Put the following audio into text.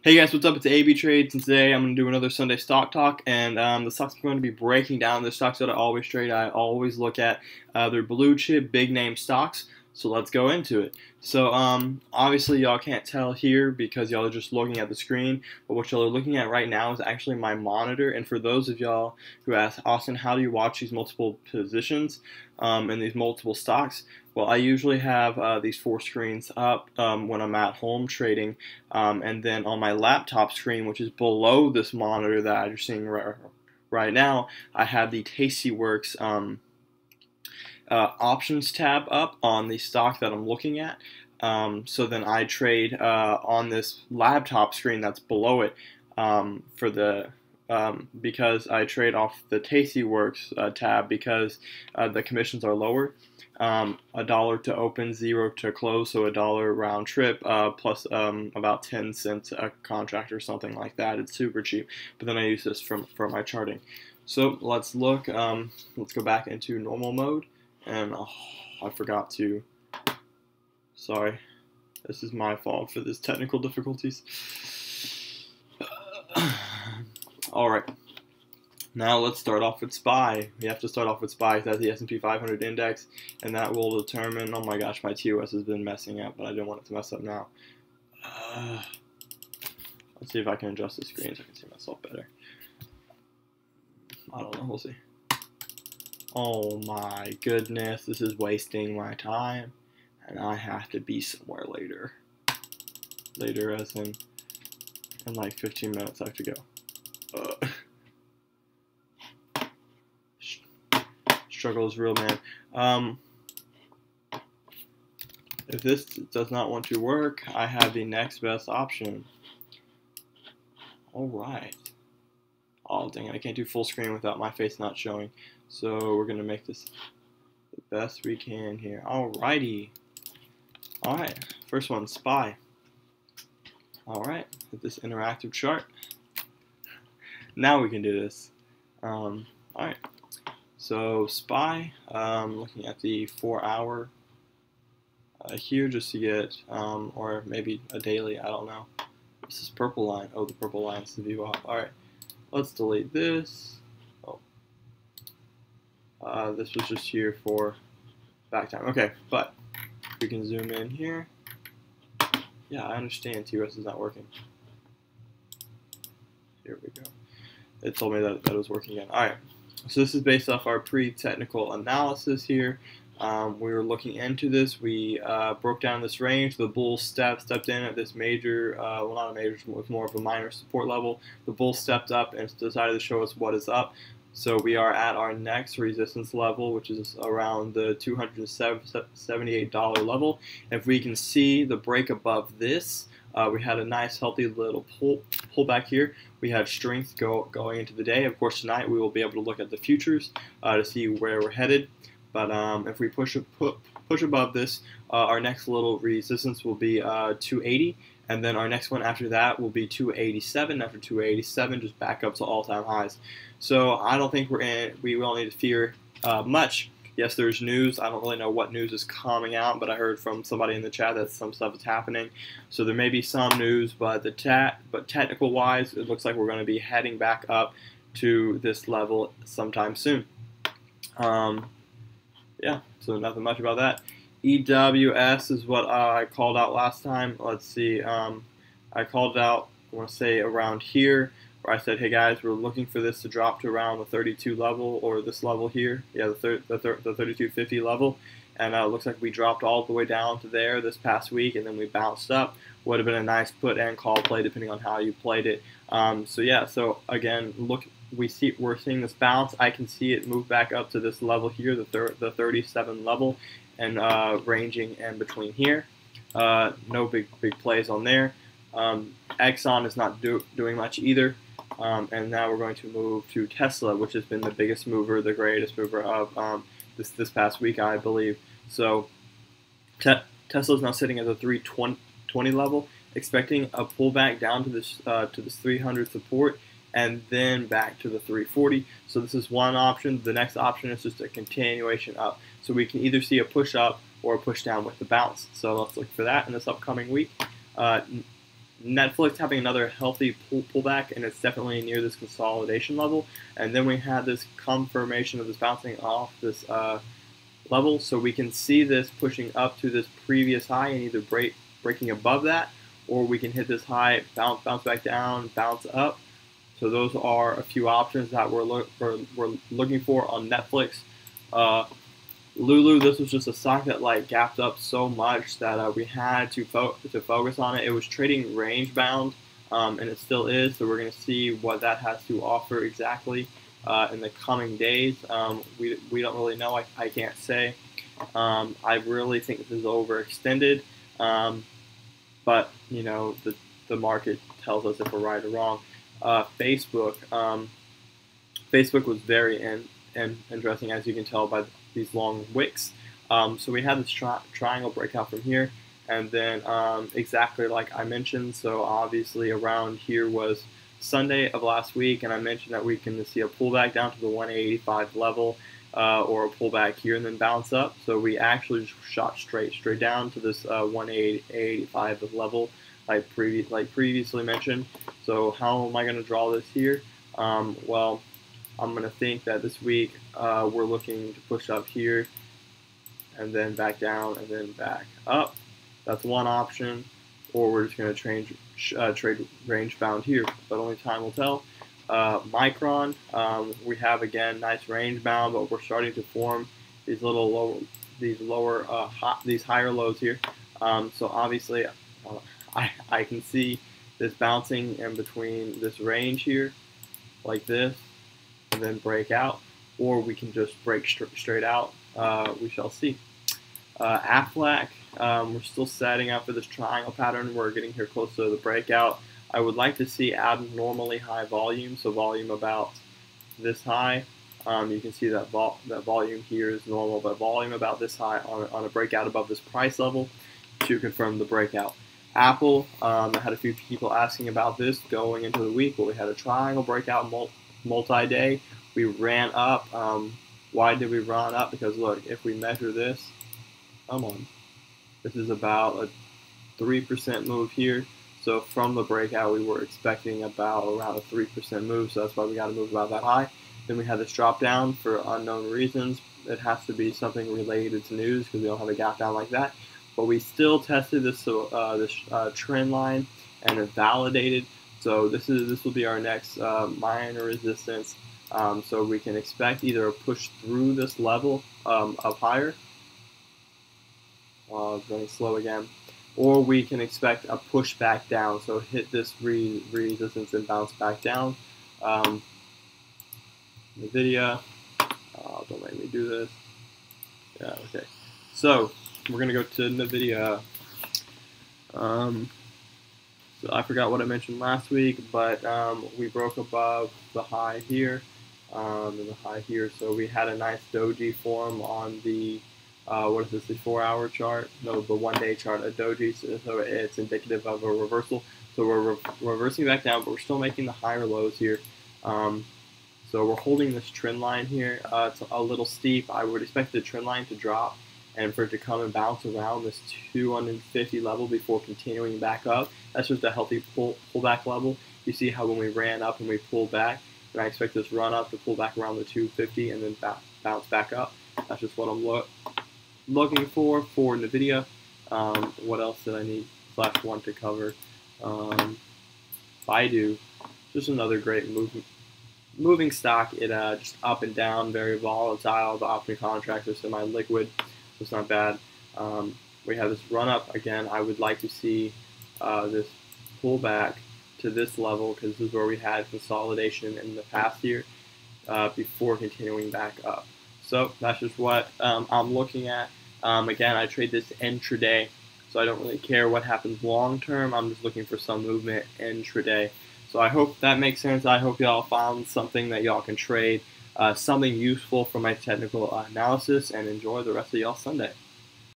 Hey guys, what's up? It's AB Trades, and today I'm going to do another Sunday stock talk. And the stocks I'm going to be breaking down, the stocks that I always trade, I always look at they're blue chip, big name stocks. So let's go into it. So obviously y'all can't tell here because y'all are just looking at the screen, but what y'all are looking at right now is actually my monitor. And for those of y'all who ask, Austin, how do you watch these multiple positions and these multiple stocks? Well, I usually have these four screens up when I'm at home trading, and then on my laptop screen, which is below this monitor that you're seeing right now, I have the Tastyworks options tab up on the stock that I'm looking at. So then I trade on this laptop screen that's below it for the because I trade off the Tastyworks tab because the commissions are lower. $1 to open, 0 to close, so $1 round trip, plus about 10 cents a contract or something like that. It's super cheap. But then I use this for my charting. So let's look. Let's go back into normal mode, and I forgot to. Sorry, this is my fault for this technical difficulties. All right. Now let's start off with SPY. We have to start off with SPY. That's the S&P 500 index, and that will determine. Oh my gosh, my TOS has been messing up, but I don't want it to mess up now. Let's see if I can adjust the screen so I can see myself better. I don't know. We'll see. Oh my goodness, this is wasting my time, and I have to be somewhere later. Later, as in like 15 minutes. I have to go. Struggle is real, man. If this does not want to work, I have the next best option. Alright. Oh, dang it. I can't do full screen without my face not showing. So we're going to make this the best we can here. Alrighty. Alright. First one, SPY. Alright. With this interactive chart. Now we can do this. Alright. So SPY, looking at the 4-hour here just to get, or maybe a daily, I don't know. This is purple line. Oh, the purple line is the VWAP. Alright, let's delete this. Oh, this was just here for back time. Okay, but we can zoom in here. Yeah, I understand TOS is not working. Here we go. It told me that it was working again. Alright. So this is based off our pre-technical analysis here. We were looking into this. We broke down this range. The bull stepped in at this major, well, not a major, it was more of a minor support level. The bull stepped up and decided to show us what is up. So we are at our next resistance level, which is around the $278 level. If we can see the break above this, we had a nice healthy little pullback here. We had strength going into the day. Of course, tonight we will be able to look at the futures to see where we're headed. But if we push above this, our next little resistance will be 280, and then our next one after that will be 287. After 287, just back up to all-time highs. So I don't think we will need to fear much. Yes, there's news. I don't really know what news is coming out, but I heard from somebody in the chat that some stuff is happening. So there may be some news, but technical-wise, it looks like we're going to be heading back up to this level sometime soon. Yeah, so nothing much about that. EWS is what I called out last time. Let's see. I called out, I want to say around here, where I said, hey guys, we're looking for this to drop to around the 32 level, or this level here. Yeah, the 3250 level. And it looks like we dropped all the way down to there this past week, and then we bounced up. Would have been a nice put and call play depending on how you played it. So yeah, so again, look, we're seeing this bounce. I can see it move back up to this level here, the 37 level, and ranging in between here. No big plays on there. Exxon is not doing much either. And now we're going to move to Tesla, which has been the biggest mover, the greatest mover of this past week, I believe. So Tesla is now sitting at the 320 level, expecting a pullback down to this 300 support, and then back to the 340. So this is one option. The next option is just a continuation up. So we can either see a push up or a push down with the bounce. So let's look for that in this upcoming week. Netflix having another healthy pullback, and it's definitely near this consolidation level. And then we had this confirmation of this bouncing off this level, so we can see this pushing up to this previous high and either breaking above that, or we can hit this high, bounce back down, bounce up. So those are a few options that we're looking for on Netflix. Lulu, this was just a stock that like gapped up so much that we had to focus on it. It was trading range bound, and it still is. So we're going to see what that has to offer exactly in the coming days. We don't really know. I can't say. I really think this is overextended, but you know the market tells us if we're right or wrong. Facebook was very interesting, as you can tell by these long wicks. So we had this triangle breakout from here, and then exactly like I mentioned, so obviously around here was Sunday of last week, and I mentioned that we can see a pullback down to the 185 level, or a pullback here and then bounce up. So we actually just shot straight down to this 185 level, like previously mentioned. So how am I going to draw this here? Well, I'm going to think that this week we're looking to push up here and then back down and then back up. That's one option. Or we're just going to trade range bound here, but only time will tell. Micron, we have again nice range bound, but we're starting to form these these higher lows here. So obviously, I can see this bouncing in between this range here, like this, and then break out, or we can just break straight out. We shall see. Aflac, we're still setting up for this triangle pattern. We're getting here close to the breakout. I would like to see abnormally high volume, so volume about this high. You can see that volume here is normal, but volume about this high on a breakout above this price level to confirm the breakout. Apple, I had a few people asking about this going into the week, but we had a triangle breakout multi-day. We ran up. Why did we run up? Because look, if we measure this, come on, this is about a 3% move here. So from the breakout, we were expecting about around a 3% move, so that's why we got to move about that high. Then we had this drop down for unknown reasons. It has to be something related to news because we don't have a gap down like that. But we still tested this trend line and it validated. So this will be our next minor resistance. So we can expect either a push through this level up higher. It's going slow again. Or we can expect a push back down. So hit this resistance and bounce back down. NVIDIA. Don't make me do this. Yeah, okay. So we're going to go to NVIDIA. So I forgot what I mentioned last week, but we broke above the high here and the high here. So we had a nice doji form on the what is this, the 4-hour chart? No, the 1-day chart, a doji, so it's indicative of a reversal. So we're reversing back down, but we're still making the higher lows here. So we're holding this trend line here. It's a little steep. I would expect the trend line to drop and for it to come and bounce around this 250 level before continuing back up. That's just a healthy pullback level. You see how when we ran up and we pulled back, and I expect this run up to pull back around the 250 and then bounce back up. That's just what I'm looking for NVIDIA. What else did I need? Flash one to cover. Baidu, just another great moving stock. It just up and down, very volatile. The option contracts are semi-liquid, so it's not bad. We have this run up again. I would like to see this pullback to this level because this is where we had consolidation in the past year before continuing back up. So that's just what I'm looking at. Again, I trade this intraday, so I don't really care what happens long term. I'm just looking for some movement intraday. So I hope that makes sense. I hope y'all found something that y'all can trade, something useful for my technical analysis, and enjoy the rest of y'all Sunday.